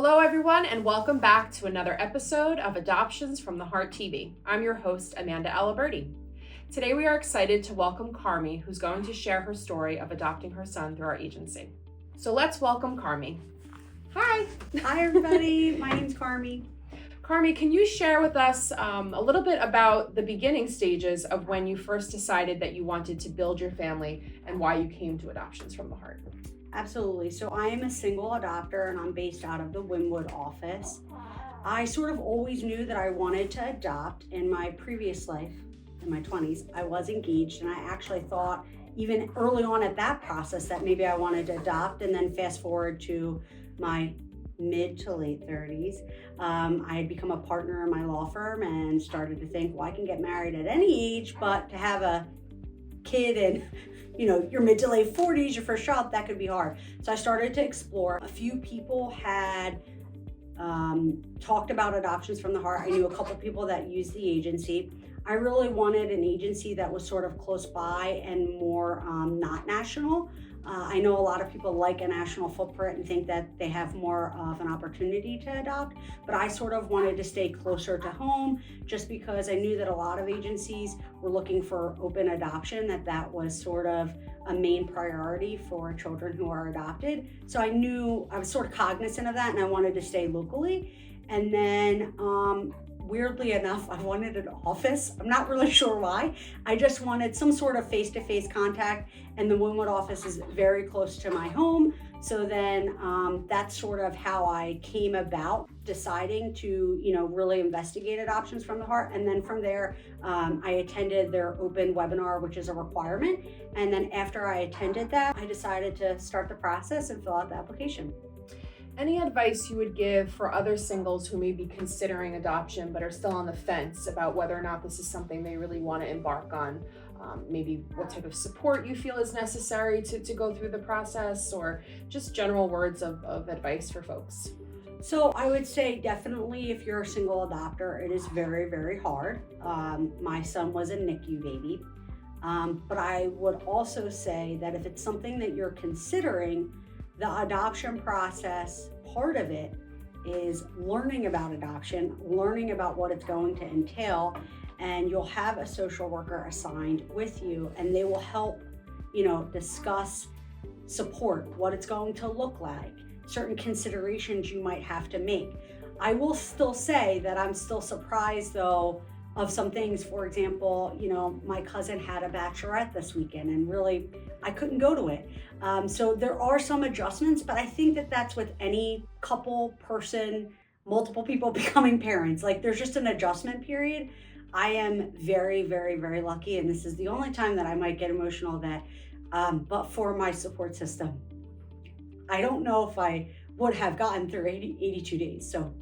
Hello everyone, and welcome back to another episode of Adoptions from the Heart TV. I'm your host, Amanda Aliberti. Today we are excited to welcome Carmie, who's going to share her story of adopting her son through our agency. So let's welcome Carmie. Hi. Hi everybody, my name's Carmie. Carmie, can you share with us a little bit about the beginning stages of when you first decided that you wanted to build your family and why you came to Adoptions from the Heart? Absolutely. So I am a single adopter and I'm based out of the Wynwood office. I sort of always knew that I wanted to adopt. In my previous life, in my 20s, I was engaged, and I actually thought even early on at that process that maybe I wanted to adopt. And then fast forward to my mid to late 30s, I had become a partner in my law firm and started to think, well, I can get married at any age, but to have a kid and your mid to late 40s, your first child, that could be hard. So I started to explore. A few people had talked about Adoptions from the Heart. I knew a couple people that used the agency. I really wanted an agency that was sort of close by and more not national. I know a lot of people like a national footprint and think that they have more of an opportunity to adopt, but I sort of wanted to stay closer to home just because I knew that a lot of agencies were looking for open adoption, that was sort of a main priority for children who are adopted. So I knew, I was sort of cognizant of that, and I wanted to stay locally. And then weirdly enough, I wanted an office. I'm not really sure why. I just wanted some sort of face-to-face contact, and the Wynwood office is very close to my home. So then that's sort of how I came about deciding to, really investigate Adoptions from the Heart. And then from there, I attended their open webinar, which is a requirement. And then after I attended that, I decided to start the process and fill out the application. Any advice you would give for other singles who may be considering adoption but are still on the fence about whether or not this is something they really want to embark on? Maybe what type of support you feel is necessary to go through the process, or just general words of advice for folks? So I would say definitely if you're a single adopter, it is very, very hard. My son was a NICU baby. But I would also say that if it's something that you're considering, the adoption process, part of it is learning about adoption, learning about what it's going to entail, and you'll have a social worker assigned with you, and they will help, discuss support, what it's going to look like, certain considerations you might have to make. I will still say that I'm still surprised though of some things. For example, my cousin had a bachelorette this weekend, and really I couldn't go to it. So there are some adjustments, but I think that that's with any couple, person, multiple people becoming parents. Like, there's just an adjustment period. I am very, very, very lucky, and this is the only time that I might get emotional, that but for my support system, I don't know if I would have gotten through 82 days. So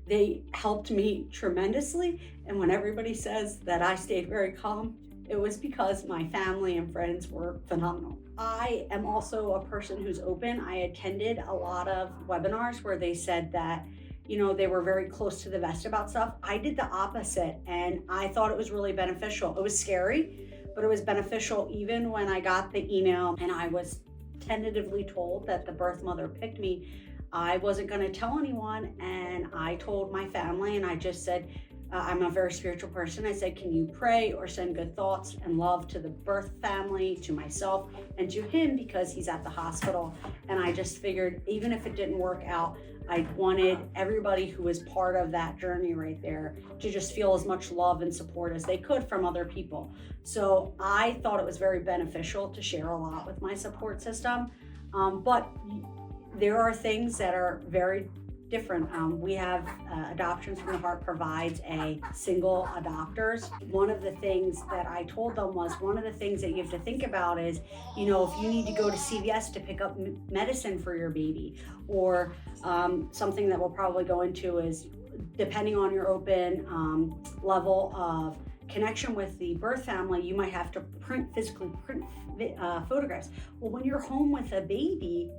they helped me tremendously. And when everybody says that I stayed very calm, it was because my family and friends were phenomenal. I am also a person who's open. I attended a lot of webinars where they said that, they were very close to the vest about stuff. I did the opposite, and I thought it was really beneficial. It was scary, but it was beneficial. Even when I got the email and I was tentatively told that the birth mother picked me, I wasn't going to tell anyone, and I told my family, and I just said, I'm a very spiritual person. I said, can you pray or send good thoughts and love to the birth family, to myself, and to him, because he's at the hospital. And I just figured, even if it didn't work out, I wanted everybody who was part of that journey right there to just feel as much love and support as they could from other people. So I thought it was very beneficial to share a lot with my support system. But there are things that are very different. We have Adoptions from the Heart provides a single adopters. One of the things that I told them was, one of the things that you have to think about is, if you need to go to CVS to pick up medicine for your baby, or something that we'll probably go into is, depending on your open level of connection with the birth family, you might have to physically print photographs. Well, when you're home with a baby,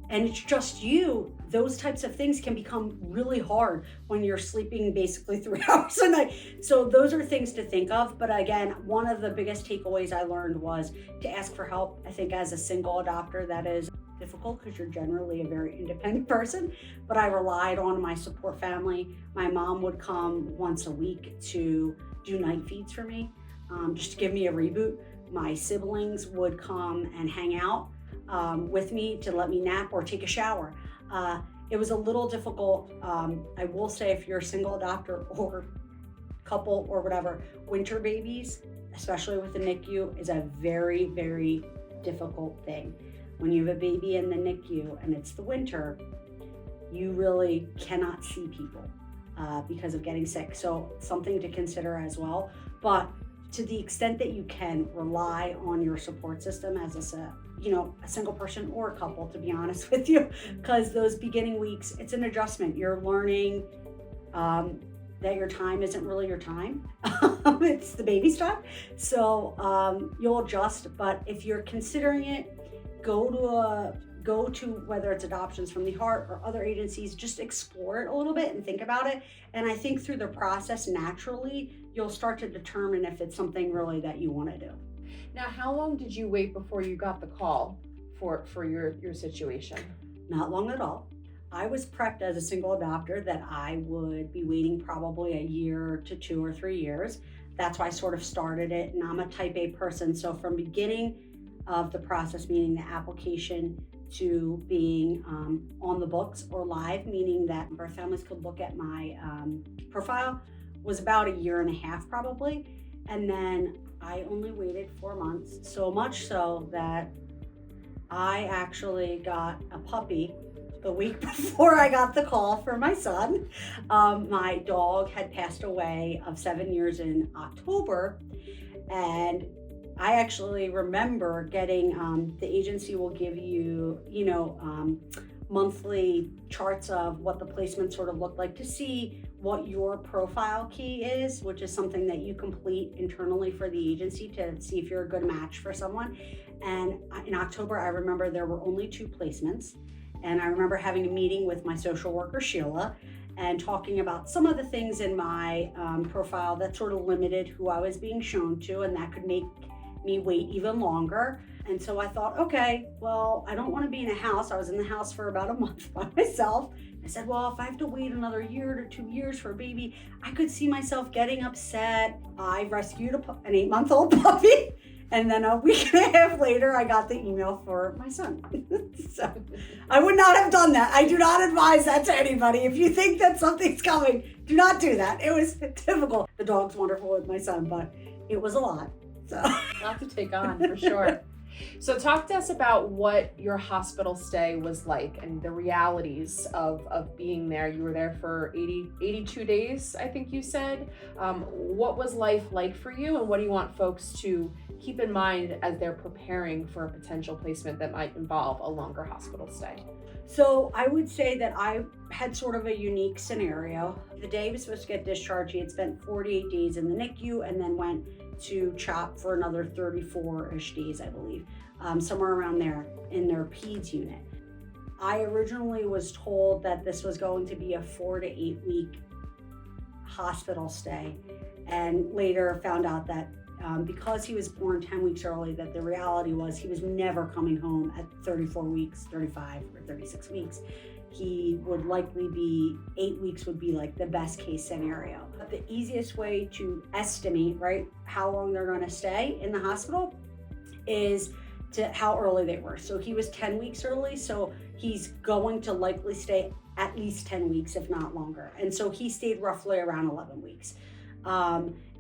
and it's just you, those types of things can become really hard when you're sleeping basically 3 hours a night. So those are things to think of. But again, one of the biggest takeaways I learned was to ask for help. I think as a single adopter, that is difficult because you're generally a very independent person, but I relied on my support family. My mom would come once a week to do night feeds for me, just to give me a reboot. My siblings would come and hang out with me to let me nap or take a shower. It was a little difficult. I will say, if you're a single adopter or couple or whatever, winter babies, especially with the NICU, is a very, very difficult thing. When you have a baby in the NICU and it's the winter, you really cannot see people because of getting sick. So something to consider as well. But to the extent that you can, rely on your support system as a single person or a couple, to be honest with you, because those beginning weeks, it's an adjustment. You're learning that your time isn't really your time. It's the baby's time. So you'll adjust, but if you're considering it, go to whether it's Adoptions from the Heart or other agencies, just explore it a little bit and think about it. And I think through the process, naturally, you'll start to determine if it's something really that you want to do. Now, how long did you wait before you got the call for your situation? Not long at all. I was prepped as a single adopter that I would be waiting probably a year to 2 or 3 years. That's why I sort of started it, and I'm a type A person. So from beginning of the process, meaning the application, to being on the books or live, meaning that birth families could look at my profile, was about a year and a half probably. And then I only waited 4 months, so much so that I actually got a puppy the week before I got the call for my son. My dog had passed away of 7 years in October, and I actually remember getting, the agency will give you, monthly charts of what the placement sort of looked like to see what your profile key is, which is something that you complete internally for the agency to see if you're a good match for someone. And in October, I remember there were only 2 placements. And I remember having a meeting with my social worker, Sheila, and talking about some of the things in my profile that sort of limited who I was being shown to, and that could make me wait even longer. And so I thought, okay, well, I don't want to be in a house. I was in the house for about a month by myself. I said, well, if I have to wait another year to 2 years for a baby, I could see myself getting upset. I rescued an 8-month-old puppy. And then a week and a half later, I got the email for my son. So I would not have done that. I do not advise that to anybody. If you think that something's coming, do not do that. It was difficult. The dog's wonderful with my son, but it was a lot. So A lot to take on, for sure. So talk to us about what your hospital stay was like and the realities of being there. You were there for 82 days, I think you said. What was life like for you, and what do you want folks to keep in mind as they're preparing for a potential placement that might involve a longer hospital stay? So I would say that I had sort of a unique scenario. The day he was supposed to get discharged, he had spent 48 days in the NICU and then went to CHOP for another 34-ish days, I believe, somewhere around there in their PEDS unit. I originally was told that this was going to be a 4 to 8 week hospital stay, and later found out that because he was born 10 weeks early, that the reality was he was never coming home at 34 weeks, 35 or 36 weeks. He would likely be 8 weeks would be like the best case scenario. But the easiest way to estimate, right, how long they're going to stay in the hospital is to how early they were. So he was 10 weeks early, so he's going to likely stay at least 10 weeks, if not longer. And so he stayed roughly around 11 weeks.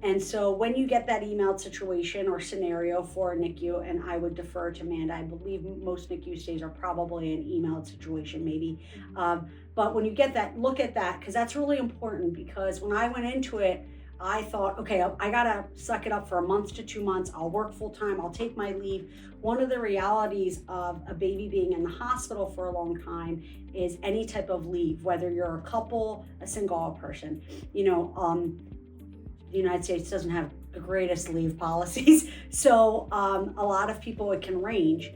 And so when you get that emailed situation or scenario for a NICU, and I would defer to Amanda, I believe most NICU stays are probably an emailed situation maybe. But when you get that, look at that, because that's really important, because when I went into it, I thought, okay, I gotta suck it up for a month to 2 months. I'll work full time, I'll take my leave. One of the realities of a baby being in the hospital for a long time is any type of leave, whether you're a couple, a single person. The United States doesn't have the greatest leave policies. So a lot of people, it can range.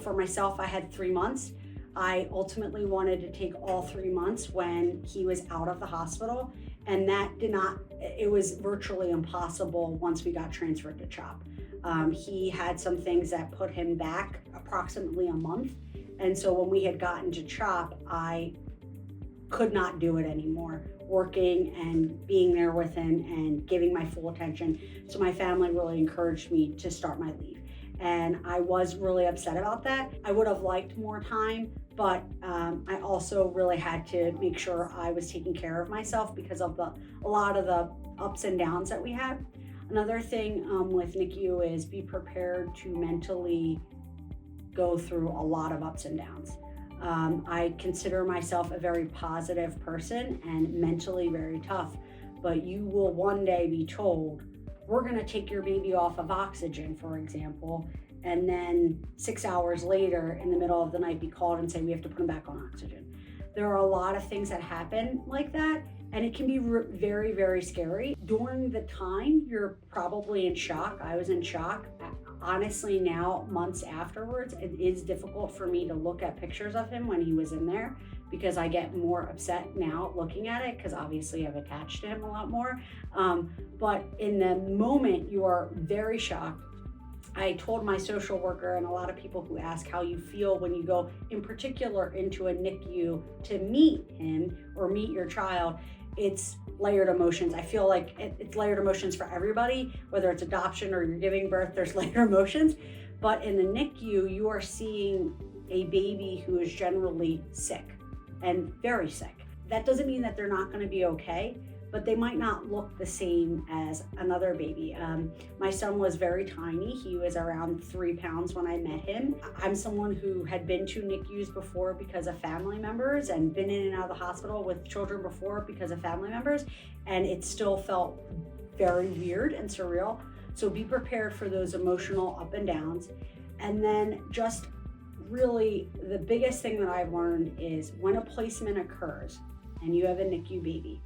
For myself, I had 3 months. I ultimately wanted to take all 3 months when he was out of the hospital. And that it was virtually impossible once we got transferred to CHOP. He had some things that put him back approximately a month. And so when we had gotten to CHOP, I could not do it anymore, working and being there with him and giving my full attention. So my family really encouraged me to start my leave. And I was really upset about that. I would have liked more time, but I also really had to make sure I was taking care of myself because of a lot of the ups and downs that we had. Another thing with NICU is be prepared to mentally go through a lot of ups and downs. I consider myself a very positive person and mentally very tough, but you will one day be told, we're going to take your baby off of oxygen, for example, and then 6 hours later in the middle of the night be called and say we have to put him back on oxygen. There are a lot of things that happen like that, and it can be very, very scary. During the time, you're probably in shock. I was in shock. Honestly, now, months afterwards, it is difficult for me to look at pictures of him when he was in there because I get more upset now looking at it because obviously I've attached to him a lot more. But in the moment, you are very shocked. I told my social worker and a lot of people who ask how you feel when you go in particular into a NICU to meet him or meet your child, it's layered emotions. I feel like it's layered emotions for everybody, whether it's adoption or you're giving birth, there's layered emotions. But in the NICU, you are seeing a baby who is generally sick and very sick. That doesn't mean that they're not going to be okay, but they might not look the same as another baby. My son was very tiny. He was around 3 pounds when I met him. I'm someone who had been to NICUs before because of family members and been in and out of the hospital with children before because of family members, and it still felt very weird and surreal. So be prepared for those emotional up and downs. And then just really the biggest thing that I've learned is when a placement occurs and you have a NICU baby,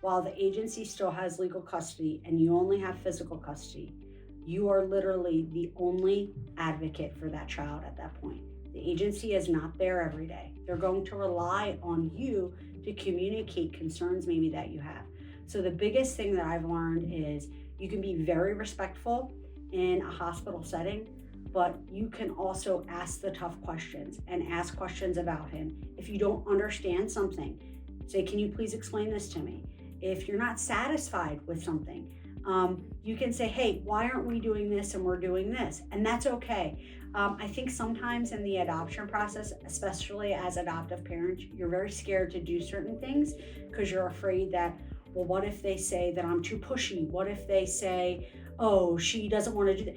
while the agency still has legal custody and you only have physical custody, you are literally the only advocate for that child at that point. The agency is not there every day. They're going to rely on you to communicate concerns maybe that you have. So the biggest thing that I've learned is you can be very respectful in a hospital setting, but you can also ask the tough questions and ask questions about him. If you don't understand something, say, can you please explain this to me? If you're not satisfied with something, you can say, hey, why aren't we doing this and we're doing this? And that's okay. I think sometimes in the adoption process, especially as adoptive parents, you're very scared to do certain things because you're afraid that, well, what if they say that I'm too pushy? What if they say, oh, she doesn't want to do that?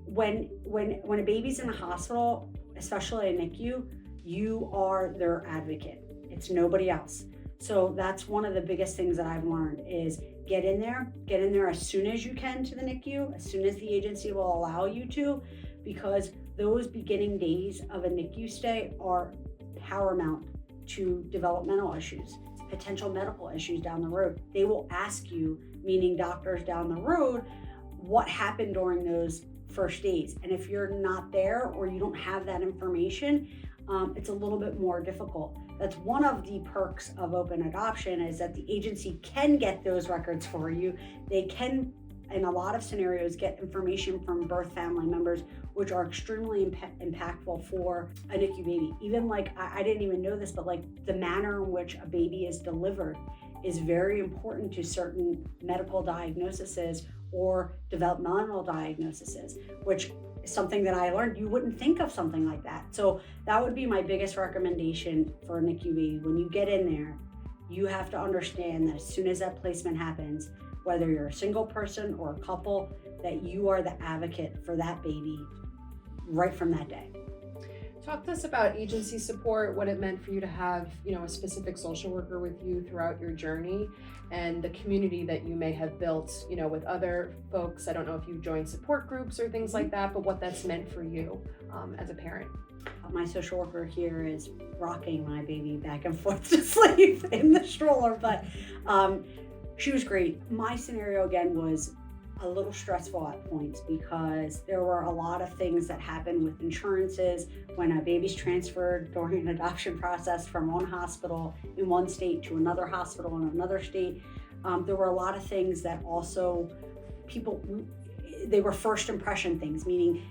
When a baby's in a hospital, especially a NICU, you are their advocate. It's nobody else. So that's one of the biggest things that I've learned is get in there as soon as you can to the NICU, as soon as the agency will allow you to, because those beginning days of a NICU stay are paramount to developmental issues, potential medical issues down the road. They will ask you, meaning doctors down the road, what happened during those first days. And if you're not there or you don't have that information, it's a little bit more difficult. That's one of the perks of open adoption is that the agency can get those records for you. They can, in a lot of scenarios, get information from birth family members, which are extremely impactful for a NICU baby. Even like, I didn't even know this, but like the manner in which a baby is delivered is very important to certain medical diagnoses or developmental diagnoses, which is something that I learned. You wouldn't think of something like that. So that would be my biggest recommendation for a NICU baby. When you get in there, you have to understand that as soon as that placement happens, whether you're a single person or a couple, that you are the advocate for that baby right from that day. Talk to us about agency support, what it meant for you to have, a specific social worker with you throughout your journey, and the community that you may have built, with other folks. I don't know if you joined support groups or things like that, but what that's meant for you as a parent. My social worker here is rocking my baby back and forth to sleep in the stroller, but she was great. My scenario again was a little stressful at points because there were a lot of things that happened with insurances when a baby's transferred during an adoption process from one hospital in one state to another hospital in another state. There were a lot of things that also they were first impression things, meaning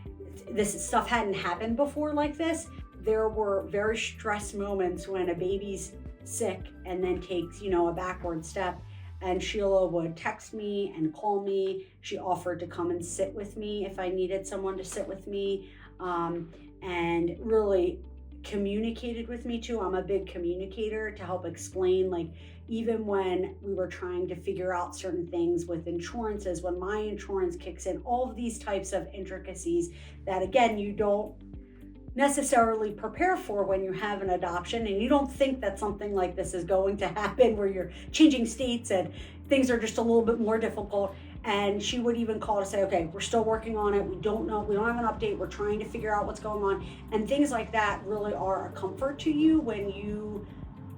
this stuff hadn't happened before like this. there were very stressed moments when a baby's sick and then takes, a backward step. And Sheila would text me and call me. She offered to come and sit with me if I needed someone to sit with me, and really communicated with me too. I'm a big communicator to help explain, like, even when we were trying to figure out certain things with insurances, when my insurance kicks in, all of these types of intricacies that, again, you don't necessarily prepare for when you have an adoption, and you don't think that something like this is going to happen where you're changing states and things are just a little bit more difficult. And she would even call to say, okay, we're still working on it. We don't know. We don't have an update. We're trying to figure out what's going on. And things like that really are a comfort to you when you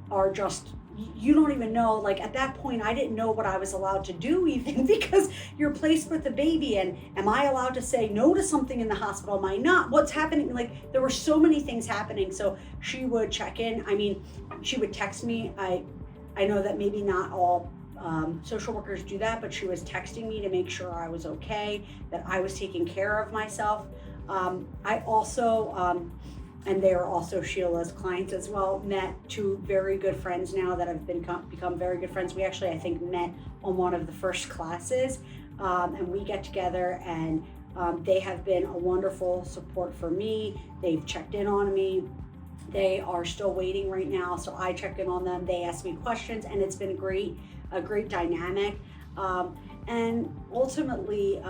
are just, you don't even know, like at that point, I didn't know what I was allowed to do even, because you're placed with the baby, and am I allowed to say no to something in the hospital? Am I not? What's happening? Like, there were so many things happening. So she would check in. I mean, she would text me. I know that maybe not all social workers do that, but she was texting me to make sure I was okay, that I was taking care of myself. I also, and they are also Sheila's clients as well, met two very good friends now that have become very good friends. We actually, I think, met on one of the first classes, and we get together, and they have been a wonderful support for me. They've checked in on me. They are still waiting right now, so I check in on them. They ask me questions, and it's been a great dynamic. And ultimately,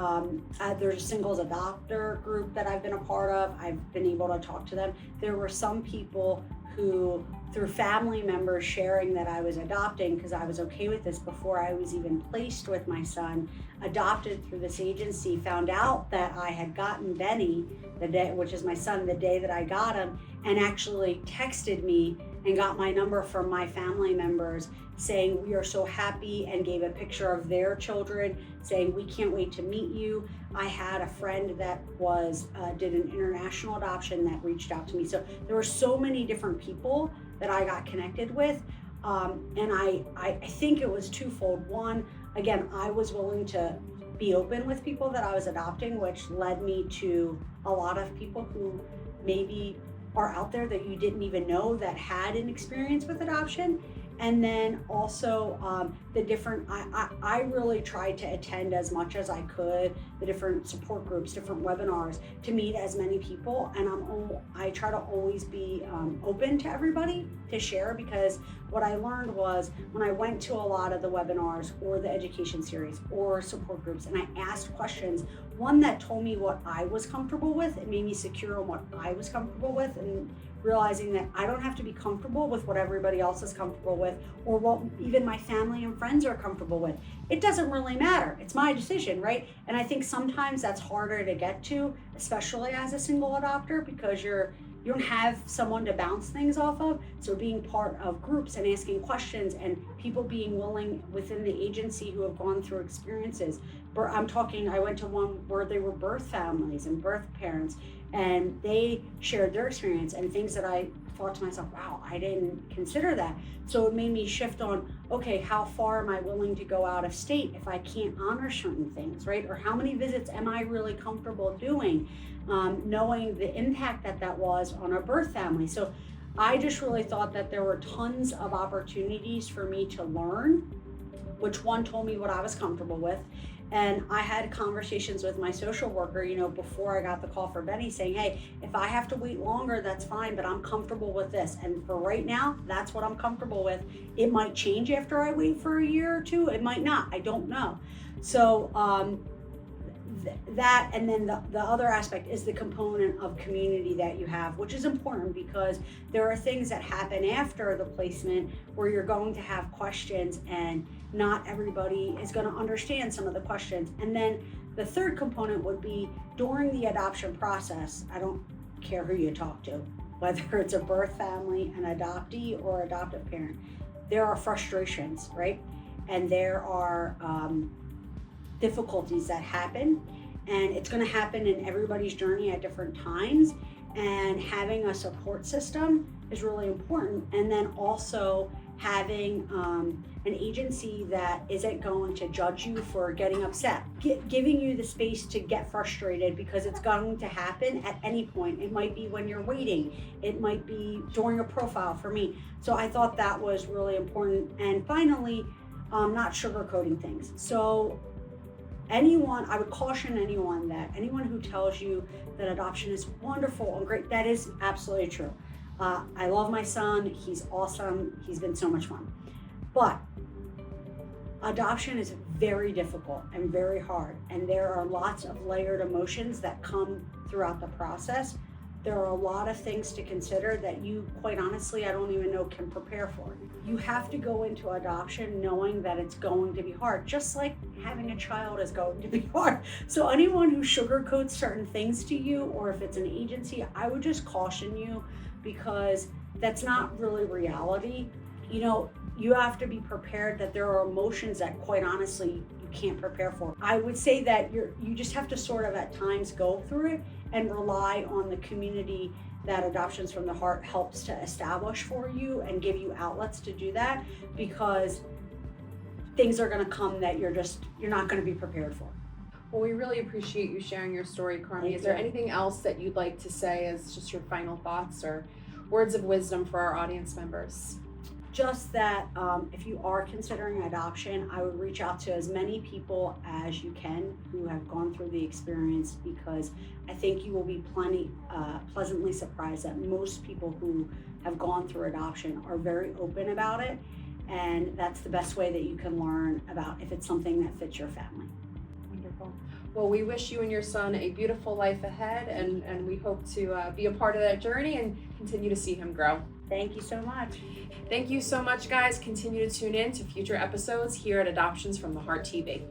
there's a singles adopter group that I've been a part of. I've been able to talk to them. There were some people who, through family members sharing that I was adopting, because I was okay with this before I was even placed with my son, adopted through this agency, found out that I had gotten Benny, which is my son, the day that I got him, and actually texted me and got my number from my family members saying, we are so happy, and gave a picture of their children saying, we can't wait to meet you. I had a friend that did an international adoption that reached out to me. So there were so many different people that I got connected with. And I think it was twofold. One, again, I was willing to be open with people that I was adopting, which led me to a lot of people who maybe are out there that you didn't even know that had an experience with adoption. And then also the different, I really tried to attend as much as I could, the different support groups, different webinars, to meet as many people. And I try to always be open to everybody to share, because what I learned was when I went to a lot of the webinars or the education series or support groups, and I asked questions, one that told me what I was comfortable with, it made me secure on what I was comfortable with, and realizing that I don't have to be comfortable with what everybody else is comfortable with, or what even my family and friends are comfortable with. It doesn't really matter. It's my decision, right? And I think sometimes that's harder to get to, especially as a single adopter, because you don't have someone to bounce things off of. So being part of groups and asking questions, and people being willing within the agency who have gone through experiences. I went to one where they were birth families and birth parents, and they shared their experience and things that I thought to myself, wow, I didn't consider that. So it made me shift on, okay, how far am I willing to go out of state if I can't honor certain things, right? Or how many visits am I really comfortable doing, knowing the impact that was on a birth family. So I just really thought that there were tons of opportunities for me to learn, which one told me what I was comfortable with. And I had conversations with my social worker, before I got the call for Benny, saying, hey, if I have to wait longer, that's fine, but I'm comfortable with this. And for right now, that's what I'm comfortable with. It might change after I wait for a year or two. It might not. I don't know. So that, and then the other aspect is the component of community that you have, which is important, because there are things that happen after the placement where you're going to have questions, and not everybody is going to understand some of the questions. And then the third component would be during the adoption process. I don't care who you talk to, whether it's a birth family, an adoptee, or adoptive parent, there are frustrations, right? And there are difficulties that happen, and it's going to happen in everybody's journey at different times. And having a support system is really important. And then also having an agency that isn't going to judge you for getting upset, giving you the space to get frustrated, because it's going to happen at any point. It might be when you're waiting, it might be during a profile for me. So I thought that was really important. And finally, not sugarcoating things. So I would caution anyone who tells you that adoption is wonderful and great, that is absolutely true. I love my son, he's awesome, he's been so much fun. But adoption is very difficult and very hard, and there are lots of layered emotions that come throughout the process. There are a lot of things to consider that you, quite honestly, I don't even know can prepare for. You have to go into adoption knowing that it's going to be hard, just like having a child is going to be hard. So anyone who sugarcoats certain things to you, or if it's an agency, I would just caution you, because that's not really reality. You know, you have to be prepared that there are emotions that, quite honestly, you can't prepare for. I would say that you just have to sort of at times go through it and rely on the community that Adoptions from the Heart helps to establish for you and give you outlets to do that, because things are going to come that you're not going to be prepared for. Well, we really appreciate you sharing your story, Carmie. Is there anything else that you'd like to say as just your final thoughts or words of wisdom for our audience members? Just that if you are considering adoption, I would reach out to as many people as you can who have gone through the experience, because I think you will be pleasantly surprised that most people who have gone through adoption are very open about it, and that's the best way that you can learn about if it's something that fits your family. Wonderful. Well, we wish you and your son a beautiful life ahead, and we hope to be a part of that journey and continue to see him grow. Thank you so much. Thank you so much, guys. Continue to tune in to future episodes here at Adoptions from the Heart TV.